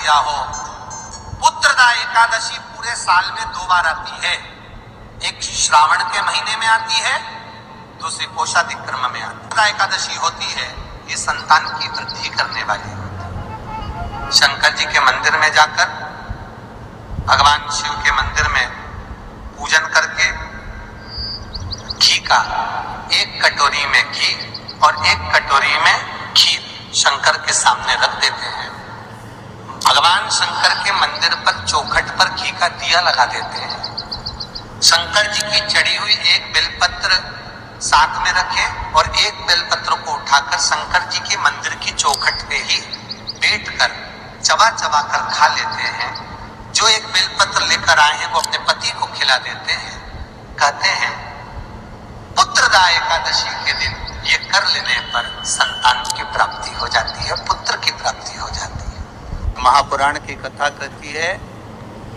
दिया हो। पुत्रदा एकादशी पूरे साल में 2 बार आती है, एक श्रावण के महीने में आती है, दूसरी पोषाधिक्रम में आती है। पुत्रदा एकादशी होती है, ये संतान की वृद्धि करने वाली होती है। शंकर जी के मंदिर में जाकर, भगवान शिव के मंदिर में पूजन करके घी का 1 कटोरी में घी और 1 कटोरी में खीर शंकर के सामने रख देते हैं। भगवान शंकर के मंदिर पर चौखट पर घी का दिया लगा देते हैं। शंकर जी की चढ़ी हुई 1 बेलपत्र साथ में रखें और 1 बेलपत्र को उठाकर शंकर जी के मंदिर की चौखट पे ही बैठकर चबा चबा कर खा लेते हैं। जो 1 बेलपत्र लेकर आए हैं वो अपने पति को खिला देते हैं। कहते हैं पुत्रदा एकादशी के दिन ये कर लेने पर संतान की प्राप्ति हो जाती है, पुत्र की प्राप्ति हो जाती है। महापुराण की कथा कहती है,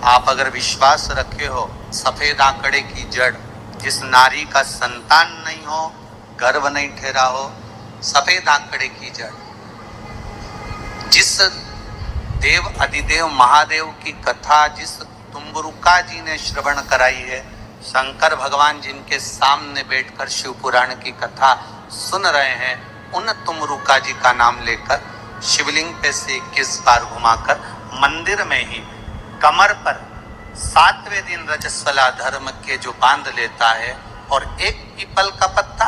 आप अगर विश्वास रखे हो, सफेद आंकड़े की जड़, जिस नारी का संतान नहीं हो, गर्भ नहीं ठहरा हो, सफेद आंकड़े की जड़, जिस देव अधिदेव महादेव की कथा जिस तुम्बरुका जी ने श्रवण कराई है, शंकर भगवान जिनके सामने बैठकर शिव पुराण की कथा सुन रहे हैं, उन तुमरुका जी का नाम लेकर शिवलिंग पे से 21 बार घुमाकर मंदिर में ही कमर पर 7वें दिन रजस्वला धर्म के जो बांध लेता है और 1 पीपल का पत्ता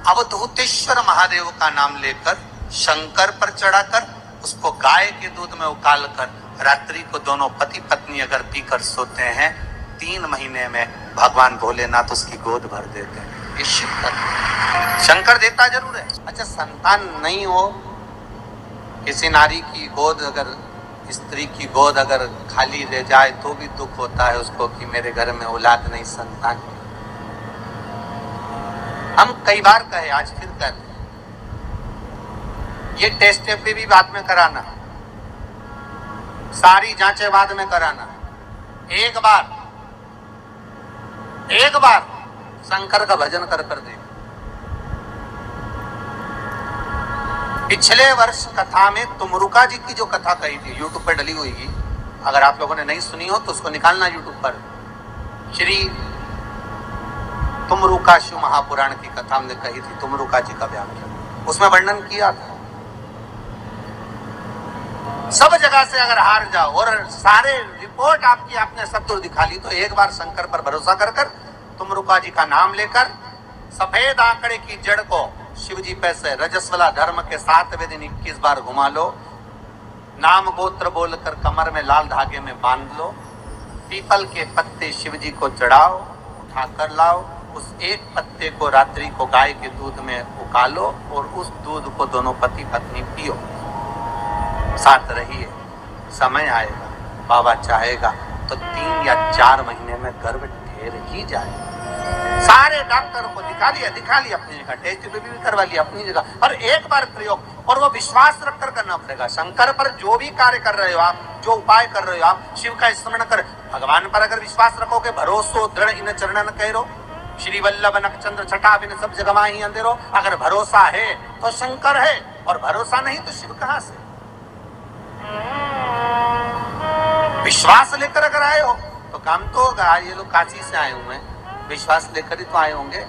अवधूतेश्वर महादेव का नाम लेकर शंकर पर चढ़ाकर उसको गाय के दूध में उकाल कर रात्रि को दोनों पति पत्नी अगर पीकर सोते हैं, 3 महीने में भगवान भोलेनाथ उसकी गोद भर देते हैं। ये शिव का शंकर देता जरूर है। अच्छा, संतान नहीं हो, किसी नारी की गोद अगर, स्त्री की गोद अगर खाली रह जाए तो भी दुख होता है उसको कि मेरे घर में औलाद नहीं, संतान। हम कई बार कहे, आज फिर कहते हैं, ये टेस्ट भी बाद में कराना, सारी जांचें बाद में कराना। एक बार शंकर का भजन कर दे। पिछले वर्ष कथा में तुमरुका जी की जो कथा कही थी, यूट्यूब पर डली हुई, अगर आप लोगों ने नहीं सुनी हो तो उसको निकालना यूट्यूब पर। श्री तुमरुका शिव महापुराण की कथा हमने कही थी, तुमरुका जी का व्याख्यान, उसमें वर्णन किया था। सब जगह से अगर हार जाओ और सारे रिपोर्ट आपकी आपने सब दूर दिखा ली, तो एक बार शंकर पर भरोसा कर तुमरुका जी का नाम लेकर सफेद आंकड़े की जड़ को शिव जी पे से रजस्वला धर्म के 7वें दिन 21 बार घुमा लो, नाम गोत्र बोलकर कमर में लाल धागे में बांध लो, पीपल के पत्ते शिव जी को चढ़ाओ, उठाकर लाओ, उस 1 पत्ते को रात्रि को गाय के दूध में उकालो और उस दूध को दोनों पति पत्नी पियो, साथ रहिए। समय आएगा, बाबा चाहेगा तो 3 या 4 महीने में गर्भ ठहर ही जाए। सारे डॉक्टरों को दिखा लिया अपनी जगह, टेस्ट भी करवा लिया अपनी जगह, और एक बार प्रयोग, और वो विश्वास रखकर करना पड़ेगा। शंकर पर जो भी कार्य कर रहे हो आप, जो उपाय कर रहे हो आप, शिव का स्मरण कर, भगवान पर अगर विश्वास रखोगे, भरोसो दृढ़ इन चरणन कहो, श्री वल्लभ नक्षत्र छठा बिन सब जगह ही अंधेरो। अगर भरोसा है तो शंकर है, और भरोसा नहीं तो शिव कहां से। विश्वास लेकर अगर आए हो तो काम तो होगा। ये लोग काशी से आए हुए हैं, विश्वास लेकर ही तो आए होंगे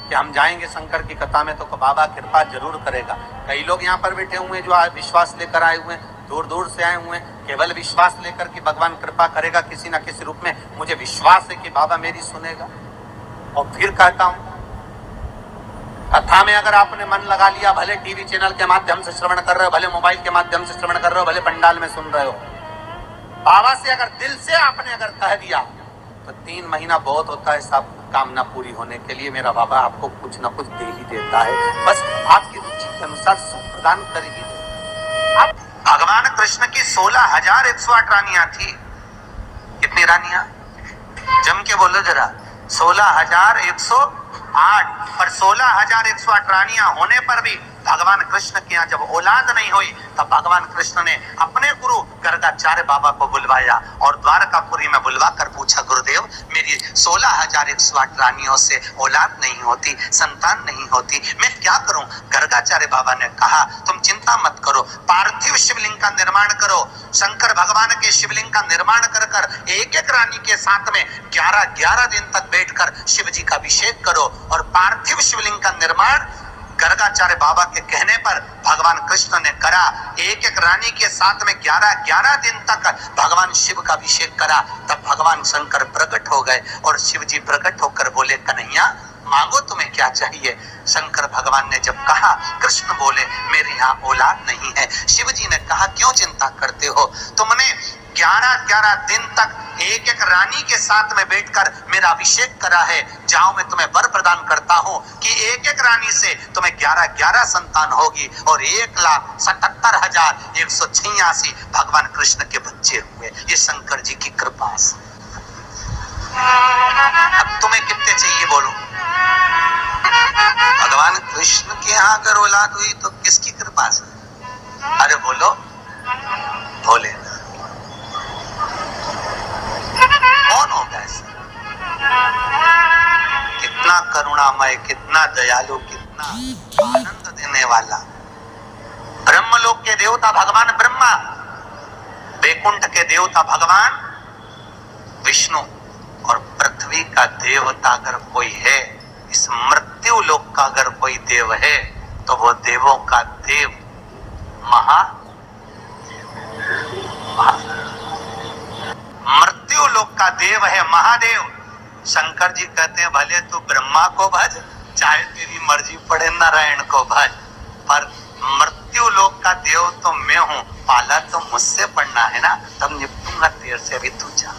कि हम जाएंगे शंकर की कथा में तो बाबा कृपा जरूर करेगा। कई लोग यहाँ पर बैठे हुए हैं जो विश्वास लेकर आए हुए हैं, दूर दूर से आए हुए हैं, केवल विश्वास लेकर कि भगवान कृपा करेगा किसी न किसी रूप में, मुझे विश्वास है कि बाबा मेरी सुनेगा। और फिर कहता हूँ, कथा में अगर आपने मन लगा लिया, भले टीवी चैनल के माध्यम से श्रवण कर रहे हो, भले मोबाइल के माध्यम से श्रवण कर रहे हो, भले पंडाल में सुन रहे हो, बाबा से अगर दिल से आपने अगर कह दिया तो 3 महीना बहुत होता है सब कामना पूरी होने के लिए। मेरा बाबा आपको कुछ ना कुछ दे ही देता है, बस आपकी रुचि के अनुसार सुख प्रदान कर ही देता है। भगवान कृष्ण की 16,108 रानियां थी। कितनी रानियां? जम के बोलो जरा। 16,108। पर 16,108 रानियां होने पर भी भगवान कृष्ण के यहाँ जब औलाद नहीं हुई, तब भगवान कृष्ण ने अपने गुरु गर्गाचार्य बाबा को बुलवाया और द्वारकापुरी में बुलवा कर पूछा, गुरुदेव मेरी 16,108 रानियों से औलाद नहीं होती, संतान नहीं होती, मैं क्या करूं? गर्गाचार्य बाबा ने कहा, तुम चिंता मत करो, पार्थिव शिवलिंग का निर्माण करो, शंकर भगवान के शिवलिंग का निर्माण कर कर एक एक रानी के साथ में 11-11 दिन तक बैठकर शिव जी का अभिषेक करो। और पार्थिव शिवलिंग का निर्माण गर्गाचार्य बाबा के कहने पर भगवान कृष्ण ने करा। एक एक रानी के साथ में 11-11 दिन तक भगवान शिव का अभिषेक करा। तब भगवान शंकर प्रकट हो गए और शिव जी प्रकट होकर बोले, कन्हैया मांगो तुम्हें क्या चाहिए। शंकर भगवान ने जब कहा, कृष्ण बोले, मेरे यहाँ औलाद नहीं है। शिव जी ने कहा, क्यों चिंता करते हो, तुमने 11-11 दिन तक एक एक रानी के साथ में बैठकर मेरा अभिषेक करा है। जाओ, मैं तुम्हें वर प्रदान करता हूँ कि एक एक रानी से तुम्हें 11-11 संतान होगी और 1,77,186 भगवान कृष्ण के बच्चे हुए। ये शंकर जी की कृपा से। अब तुम्हें कितने चाहिए बोलो। भगवान कृष्ण के यहाँ अगर औलाद हुई तो किसकी कृपा से? अरे बोलो, भोले। कौन होगा ऐसा? कितना करुणामय, कितना दयालु, कितना आनंद देने वाला। ब्रह्मलोक के देवता भगवान ब्रह्मा, वैकुंठ के देवता भगवान विष्णु, और पृथ्वी का देवता अगर कोई है, इस मृत्यु लोक का अगर कोई देव है, तो वो देवों का देव मृत्यु लोक का देव है महादेव। शंकर जी कहते हैं, भले तू ब्रह्मा को भज, चाहे तेरी मर्जी पड़े नारायण को भज, पर मृत्यु लोक का देव तो मैं हूँ, पाला तो मुझसे पड़ना है ना, तब निपटूंगा तेरे से, अभी तू जा।